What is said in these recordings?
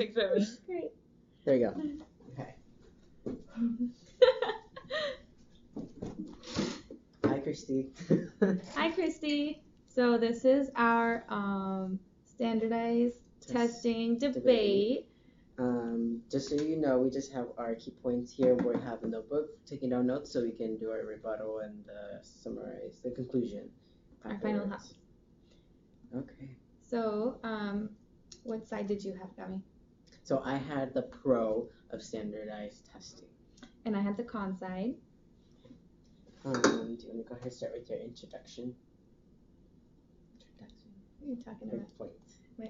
Picture of me. Great. There you go. Okay. Hi, Christy. Hi, Christy. So this is our standardized testing debate. Just so you know, we just have our key points here. We have a notebook taking down notes so we can do our rebuttal and summarize the conclusion. Our final thoughts. Okay. So, what side did you have, Gabby? So I had the pro of standardized testing. And I had the con side. Do you want to go ahead and start with your introduction? What are you talking about? Point.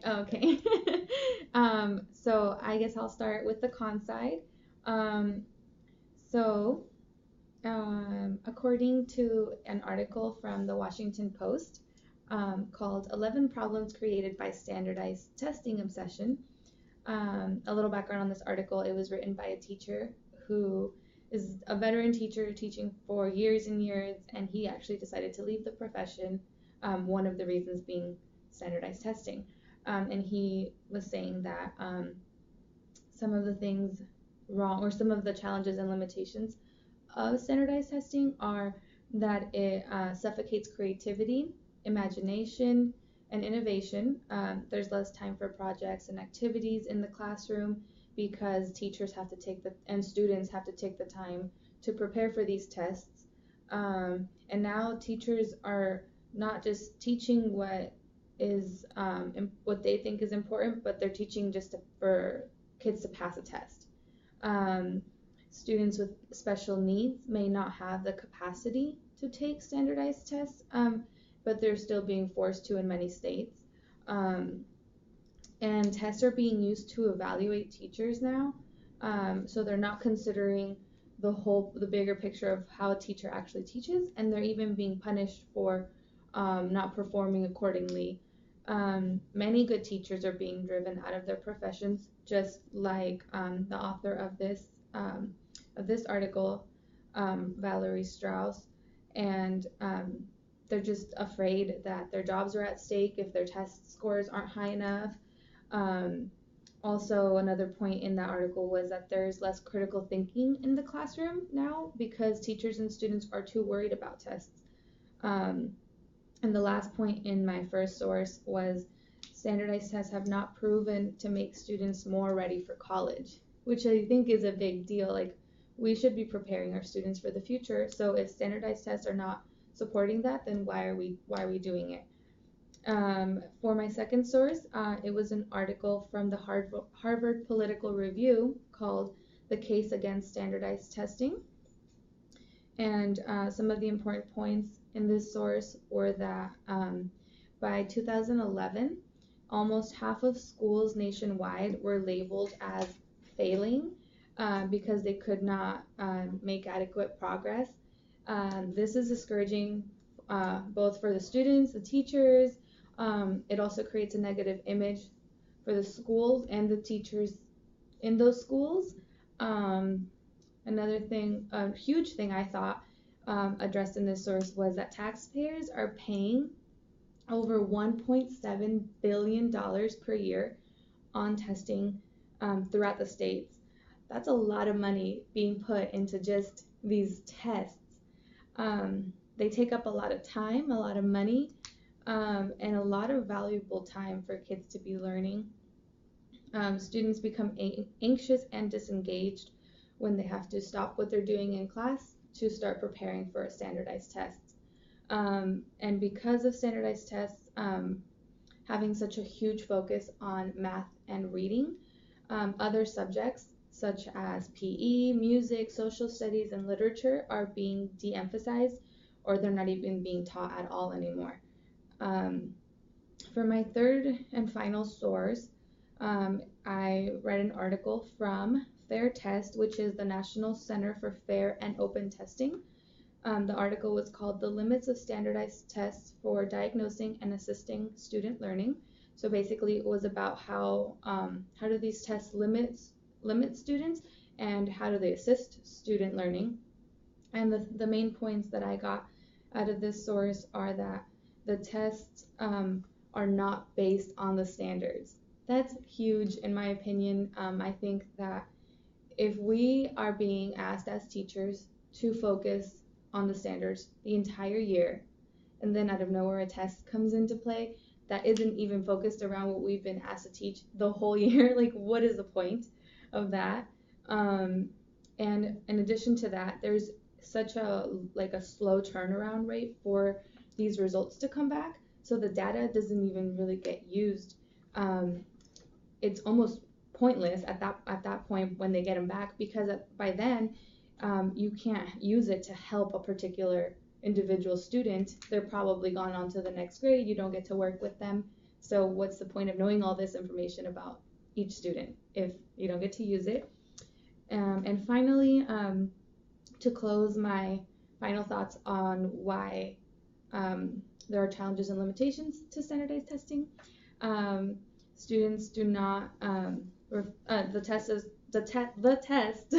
Oh, okay. So I guess I'll start with the con side. According to an article from the Washington Post called 11 Problems Created by Standardized Testing Obsession, a little background on this article: it was written by a teacher who is a veteran teacher teaching for years and years, and he actually decided to leave the profession, one of the reasons being standardized testing. And he was saying that some of the things wrong, or some of the challenges and limitations of standardized testing, are that it suffocates creativity, imagination, and innovation. There's less time for projects and activities in the classroom because teachers have to take and students have to take the time to prepare for these tests. And now teachers are not just teaching what they think is important, but they're teaching just for kids to pass a test. Students with special needs may not have the capacity to take standardized tests, but they're still being forced to in many states. And tests are being used to evaluate teachers now, so they're not considering the bigger picture of how a teacher actually teaches, and they're even being punished for not performing accordingly. Many good teachers are being driven out of their professions, just like the author of this article, Valerie Strauss, and they're just afraid that their jobs are at stake if their test scores aren't high enough. Also, another point in that article was that there's less critical thinking in the classroom now because teachers and students are too worried about tests. And the last point in my first source was standardized tests have not proven to make students more ready for college, which I think is a big deal. Like, we should be preparing our students for the future. So if standardized tests are not supporting that, then why are we doing it? For my second source, it was an article from the Harvard Political Review called "The Case Against Standardized Testing." And some of the important points in this source were that by 2011, almost half of schools nationwide were labeled as failing because they could not make adequate progress. This is discouraging both for the students, the teachers. It also creates a negative image for the schools and the teachers in those schools. Another thing, a huge thing I thought addressed in this source was that taxpayers are paying over $1.7 billion per year on testing throughout the states. That's a lot of money being put into just these tests. They take up a lot of time, a lot of money, and a lot of valuable time for kids to be learning. Students become anxious and disengaged when they have to stop what they're doing in class to start preparing for a standardized test. And because of standardized tests having such a huge focus on math and reading, other subjects such as PE, music, social studies, and literature are being de-emphasized, or they're not even being taught at all anymore. For my third and final source, I read an article from FAIR Test, which is the National Center for Fair and Open Testing. The article was called "The Limits of Standardized Tests for Diagnosing and Assisting Student Learning." So basically, it was about how do these tests limit students, and how do they assist student learning. And the main points that I got out of this source are that the tests are not based on the standards. That's huge in my opinion. I think that if we are being asked as teachers to focus on the standards the entire year, and then out of nowhere a test comes into play that isn't even focused around what we've been asked to teach the whole year, like what is the point of that? Um, and in addition to that, there's such a slow turnaround rate for these results to come back, so the data doesn't even really get used. Um, it's almost pointless at that point when they get them back, because by then you can't use it to help a particular individual student. They're probably gone on to the next grade. You don't get to work with them. So what's the point of knowing all this information about each student if you don't get to use it? And finally, to close my final thoughts on why there are challenges and limitations to standardized testing. Um, Students do not the test is the test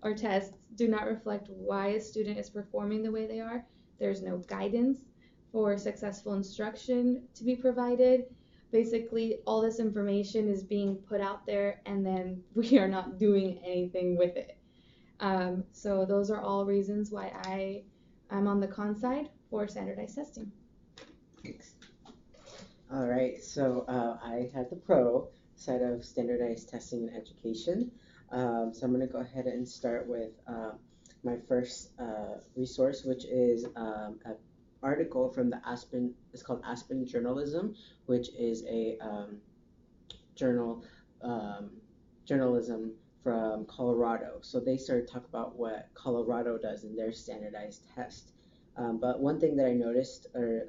or tests do not reflect why a student is performing the way they are. There's no guidance for successful instruction to be provided. Basically, all this information is being put out there, and then we are not doing anything with it. So those are all reasons why I'm on the con side for standardized testing. Thanks. All right, so I had the pro side of standardized testing in education. So I'm going to go ahead and start with my first resource, which is an article from the Aspen. It's called Aspen Journalism, which is a journal journalism from Colorado. So they started to talk about what Colorado does in their standardized test. But one thing that I noticed, or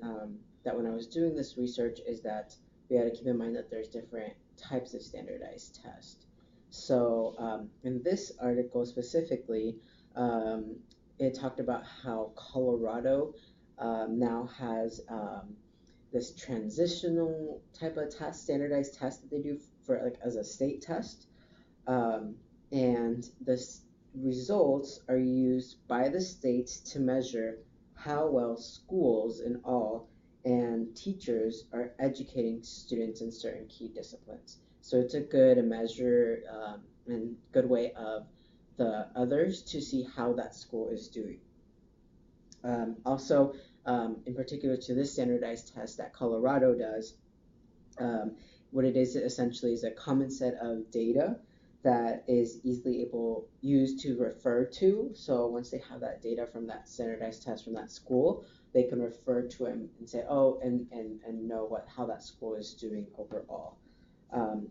that when I was doing this research, is that we had to keep in mind that there's different types of standardized tests. So in this article specifically, it talked about how Colorado now has this transitional type of test, standardized test that they do for like as a state test, um, and the results are used by the states to measure how well schools in all and teachers are educating students in certain key disciplines. So it's a good measure and good way of the others to see how that school is doing. Also, in particular to this standardized test that Colorado does, um, what it is essentially is a common set of data that is easily able used to refer to. So once they have that data from that standardized test from that school, they can refer to it and say, oh, and know what how that school is doing overall.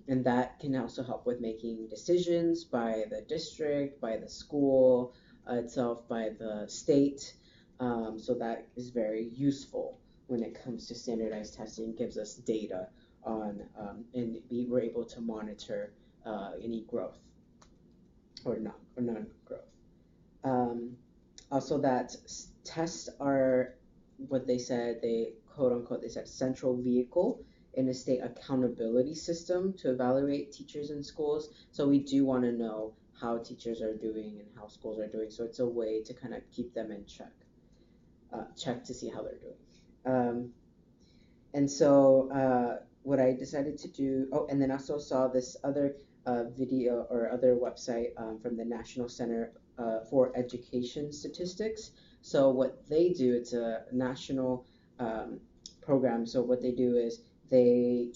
And that can also help with making decisions by the district, by the school itself, by the state. So that is very useful when it comes to standardized testing. It gives us data on and we're able to monitor any growth or not or non-growth. Um, Also, that tests are what they said. They quote unquote they said central vehicle in a state accountability system to evaluate teachers in schools. So we do want to know how teachers are doing and how schools are doing. So it's a way to kind of keep them in check to see how they're doing. And so what I decided to do, oh, and then I also saw this other video or other website from the National Center for Education Statistics. So what they do, it's a national program. So what they do is they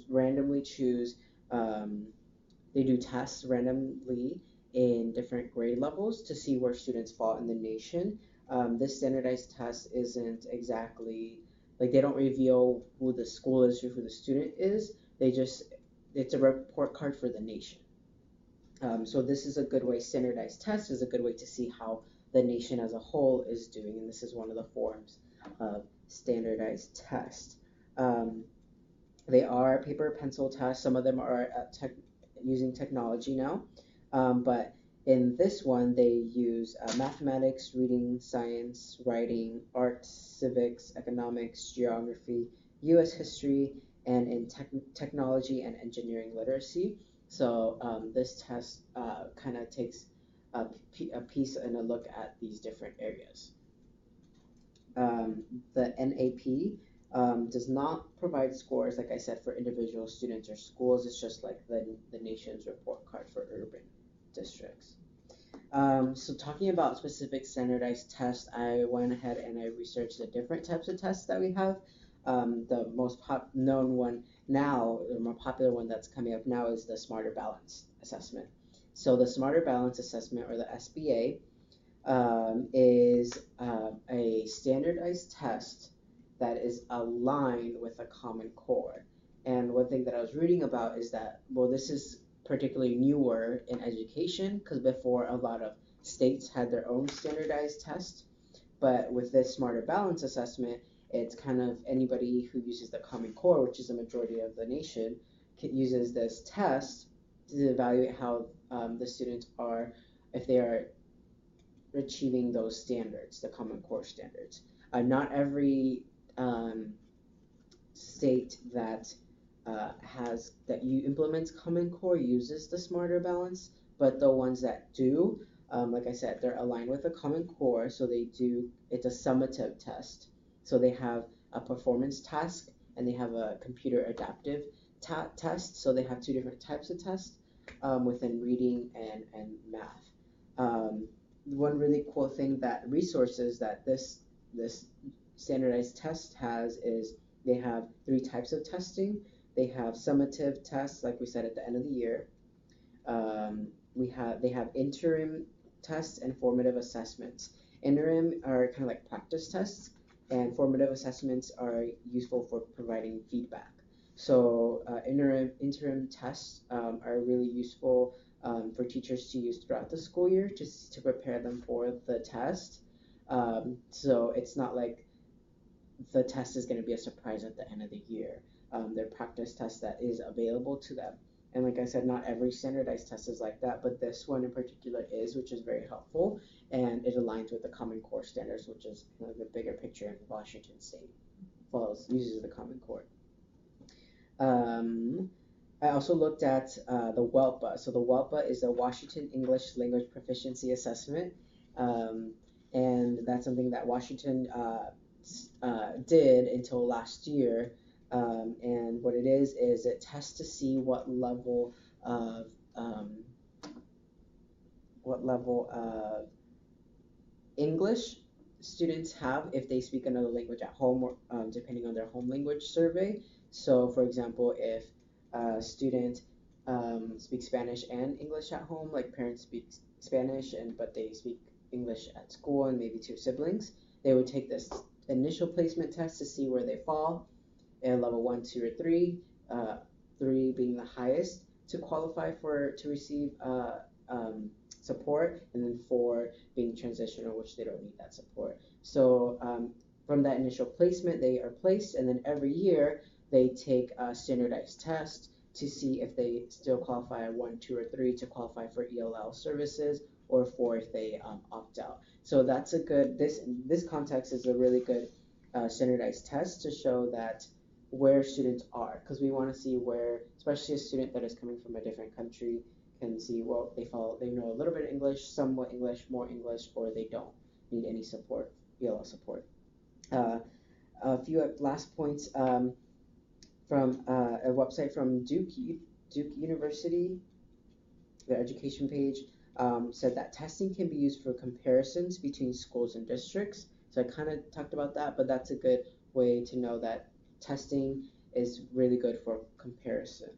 randomly choose, they do tests randomly in different grade levels to see where students fall in the nation. This standardized test isn't exactly like they don't reveal who the school is or who the student is. They just it's a report card for the nation. So this is a good way. Standardized test is a good way to see how the nation as a whole is doing, and this is one of the forms of standardized test. Um, they are paper pencil tests. Some of them are using technology now, but in this one they use mathematics, reading, science, writing, art, civics, economics, geography, U.S. history, and in technology and engineering literacy. So this test kind of takes a piece and a look at these different areas. The NAP does not provide scores, like I said, for individual students or schools. It's just like the nation's report card for urban districts. So talking about specific standardized tests, I went ahead and I researched the different types of tests that we have. The most known one now, the more popular one that's coming up now, is the Smarter Balance Assessment. So the Smarter Balance Assessment, or the SBA, is a standardized test that is aligned with a Common Core. And one thing that I was reading about is that, well, this is particularly newer in education, because before a lot of states had their own standardized test. But with this Smarter Balance Assessment, it's kind of anybody who uses the Common Core, which is the majority of the nation, uses this test to evaluate how the students are, if they are achieving those standards, the Common Core standards. Not every state that implements Common Core uses the Smarter Balance, but the ones that do, like I said, they're aligned with the Common Core, so it's a summative test. So they have a performance task and they have a computer adaptive test. So they have two different types of tests within reading and math. One really cool thing that resources that this standardized test has is they have three types of testing. They have summative tests, like we said, at the end of the year. They have interim tests and formative assessments. Interim are kind of like practice tests, and formative assessments are useful for providing feedback. So interim tests are really useful for teachers to use throughout the school year, just to prepare them for the test. So it's not like the test is going to be a surprise at the end of the year. They're practice tests that is available to them. And like I said, not every standardized test is like that, but this one in particular is, which is very helpful, and it aligns with the Common Core standards, which is the bigger picture in Washington State. Uses the Common Core. I also looked at the WELPA. So the WELPA is a Washington English Language Proficiency Assessment, and that's something that Washington did until last year. And what it is it tests to see what level of English students have if they speak another language at home, or depending on their home language survey. So, for example, if a student speaks Spanish and English at home, like parents speak Spanish but they speak English at school and maybe two siblings, they would take this initial placement test to see where they fall in level 1, 2, or 3, 3 being the highest to qualify to receive support, and then 4 being transitional, which they don't need that support. So from that initial placement, they are placed, and then every year they take a standardized test to see if they still qualify 1, 2, or 3 to qualify for ELL services, or 4 if they opt out. So that's a good, this context is a really good standardized test to show that where students are, because we want to see where, especially a student that is coming from a different country, can see, well, they know a little bit of English, somewhat English, more English, or they don't need any support, ELL support. A few last points from a website from Duke University, their education page, said that testing can be used for comparisons between schools and districts. So I kind of talked about that, but that's a good way to know that testing is really good for comparison.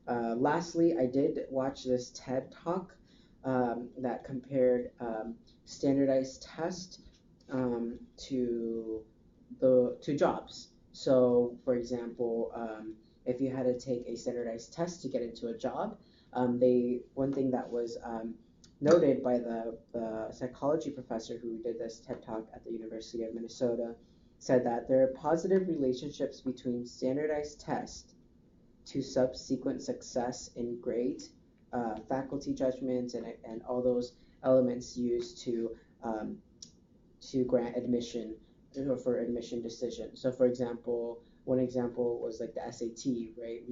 Lastly, I did watch this TED Talk that compared standardized tests to jobs. So, for example, if you had to take a standardized test to get into a job, one thing that was noted by the psychology professor who did this TED Talk at the University of Minnesota said that there are positive relationships between standardized tests to subsequent success in grade, faculty judgments, and all those elements used to grant admission or for admission decision. So, for example, one example was like the SAT, right?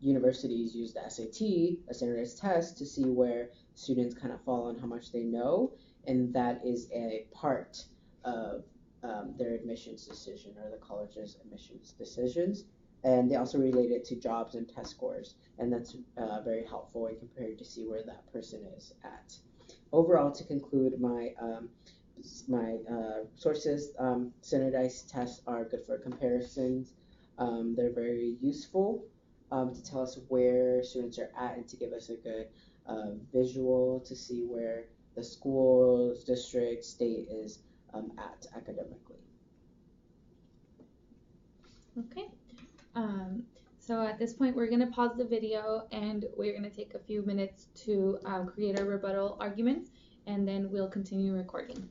Universities use the SAT, a standardized test, to see where students kind of fall on how much they know, and that is a part of their admissions decision or the college's admissions decisions. And they also relate it to jobs and test scores, and that's very helpful and compared to see where that person is at. Overall, to conclude, my sources, standardized tests are good for comparisons. They're very useful to tell us where students are at and to give us a good visual to see where the school, district, state is at academically. Okay. So at this point, we're going to pause the video and we're going to take a few minutes to create our rebuttal arguments, and then we'll continue recording.